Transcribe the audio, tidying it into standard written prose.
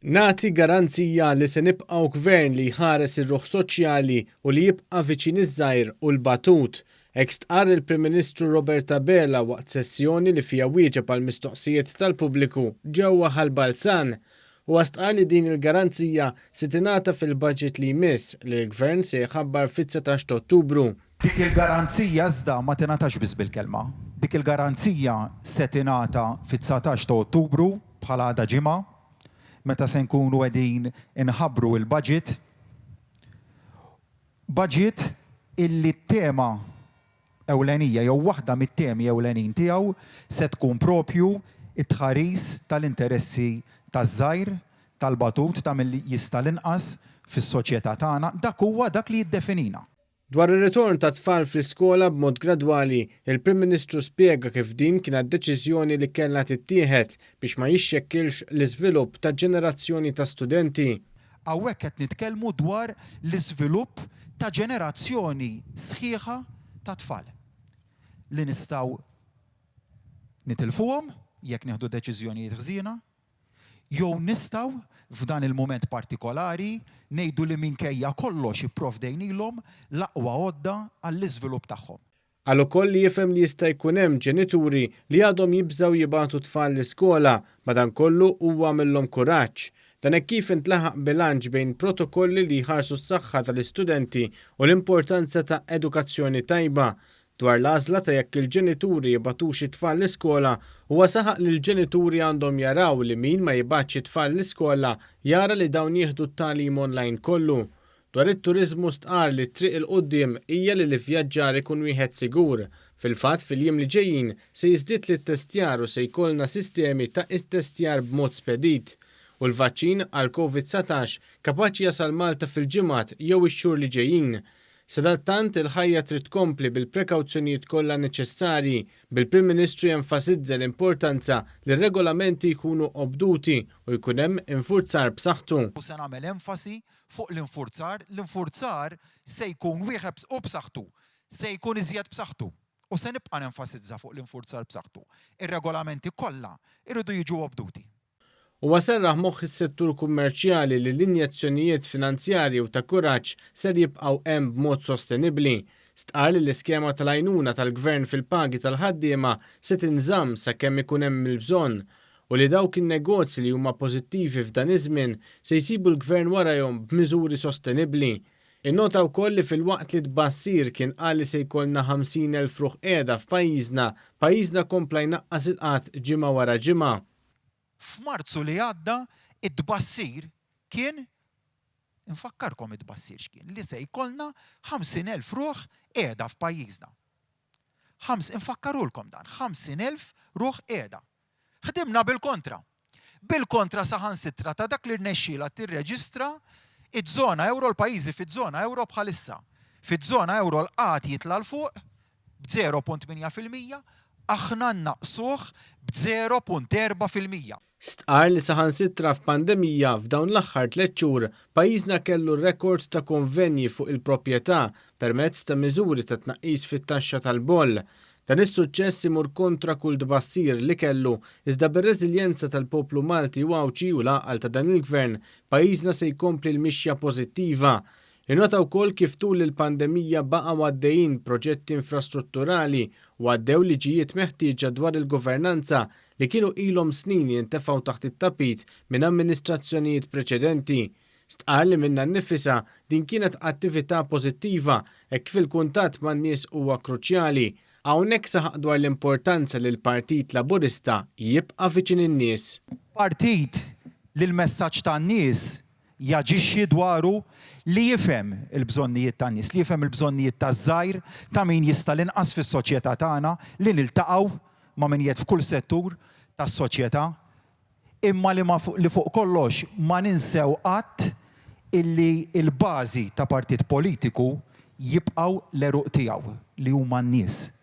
Nagħti garanzija li se nibqgħu gvern li jħares ir-ruħ soċjali u li jibqa' viċin iż-żgħir u l-batut. Hekk stqarr il-Prim Ministru Robert Abela waqt sessjoni li fiha wieġeb għal mistoqsijiet tal-pubbliku ġewwa Ħalbalzan. Huwa stqarr li din il-garanzija se tingħata fil-budget li jmiss li l-Gvern se jħabbar fit-19 ta' Ottubru. Dik il-garanzija iżda ma tingħatax biss bil-kelma. Dik il-garanzija se tingħata fit-19 ta' Ottubru bħala għada ġimgħa, meta se nkunu qegħdin inħabbru il-budget. Budget illi t-tema ewlenija jew waħda mit-temi ewlenin tiegħu se tkun propju it-tħaris tal-interessi taż-żgħir, tal-batut ta' milli jista' l-inqas fis-soċjetà tagħna, dak huwa dak li jiddefinina. Dwar ir-ritorn ta' tfal fl-iskola b'mod gradwali, il-Prim Ministru spjega kif din kienet deċiżjoni li kellha tittieħed biex ma jixxekkilx l-iżvilupp ta' ġenerazzjoni ta' studenti. Hawnhekk qed nitkellmu dwar l-iżvilupp ta' ġenerazzjoni sħiħa ta' tfal li nistgħu nitilfuhom jekk nieħdu deċiżjonijiet ħżiena, jew nistgħu f'dan il-mument partikolari ngħidu li minkejja kollox ipprovdejnilhom l-aqwa għodda għall-iżvilupp tagħhom. Għal ukoll li jifhem li jista' jkun hemm ġenituri li għadhom jibżgħu jibgħatu tfal l-iskola, madankollu huwa għamilhom kuraġġ. Dan hekk kif intlaħaq bilanċ bejn protokolli li jħarsu s-saħħa tal-istudenti u l-importanza ta' edukazzjoni tajba. Dwar l-għażla ta' jekk il-ġenituri jibgħatux it-tfal l-iskola, huwa saħaq li l-ġenituri għandhom jaraw li min ma jibgħatx it-tfal l-iskola jara li dawn jieħdu t-tagħlim online kollu. Dwar it-turiżmu stqarr li t-triq il-qudiem hija li l-ivvjaġġar ikun wieħed sigur. Fil-fatt fil-jiem li ġejjin se jiżdied lit-testjar u se jkollna sistemi ta' it-testjar b'mod spedit. U l-vaċċin għal COVID-19 kapaċi jasal Malta fil-ġimgħat jew ix-xhur li ġejjin. Sadattant il-ħajja trid tkompli bil-prekawzjonijiet kollha neċessarji, bil-Prim Ministru jenfasizza l-importanza li r-regolamenti jkunu obduti u jkun hemm infurzar b'saħħtu. U se nagħmel enfasi fuq l-infurzar se jkun wieħed u b'saħħtu, se jkun iżjed b'saħħtu. U se nibqa' nenfasizza fuq l-infurzar b'saħħtu. Ir-regolamenti kollha jridu jiġu obduti. Huwa serraħ moħħ is-settur kummerċjali li l-injezzjonijiet finanzjarji u ta' kuraġġ ser jibqgħu hemm b'mod sostenibbli. Stqarr li l-iskema tal-għajnuna tal-Gvern fil-pagi tal-ħaddiema se tinżamm sakemm ikun hemm il-bżonn u li dawk in-negozji li huma pożittivi f'dan iż-żmien se jsibu l-Gvern warahom b'miżuri sostenibbli. Innota wkoll li fil-waqt li tbassir kien qal li se jkollna 50,000 ruħ qiegħda f'pajjiżna kompla jnaqqas il-qatt ġimgħa wara ġimgħa. F'Marzu li għadda id-tbassir kien, infakkarkom id-tbassir x'kien, li se jkollna 50,000 ruħ qiegħda f'pajjiżna. Infakkarulkom dan, 50,000 ruħ qiegħda. Ħdimna bil-kontra. Bil-kontra saħansitra ta' dak li rnexxiela tirreġistra iż-żona euro l-pajjiżi fiż-żona euro bħalissa. Fiż-żona euro l-qatt jitla' l fuq b'0.8%, aħna naqsuh b'0.4%. Stqarr li saħansitra f'pandemija f'dawn l-aħħar 3 xhur pajjiżna kellu rekord ta' konvenji fuq il-proprjetà permezz ta' miżuri ta' tnaqqis fit-taxxa tal-boll. Dan is-suċċess imur kontra kull tbassir li kellu iżda bir-reżiljenza tal-poplu Malti u għawċi u l-għaqal ta' dan il-Gvern pajjiżna se jkompli l-mixja pożittiva. Innota wkoll kif tul il-pandemija baqgħu għaddejjin proġetti infrastrutturali u għaddew liġijiet meħtieġa dwar il-governanza li kienu ilhom snin jintefgħu taħt it-tapit minn amministrazzjonijiet preċedenti. Stqarr li minnha nnifisha din kienet attività pożittiva hekk fil-kuntatt man-nies huwa kruċjali. Hawnhekk saħaq dwar l-importanza li l-Partit Laburista jibqa' viċin in-nies. Partit li l-messaġġ tan-nies jaġixxi dwaru li jifhem il-bżonnijiet tan-nies, li jifhem il-bżonnijiet taż-żgħir ta' min jista' l-inqas fis-soċjetà tagħna li niltaqgħu ma' min jgħid f'kull settur tas-soċjetà, imma li fuq kollox ma ninsew qatt illi l-bażi ta' partit politiku jibqgħu l-eruq tiegħu li huma n-nies.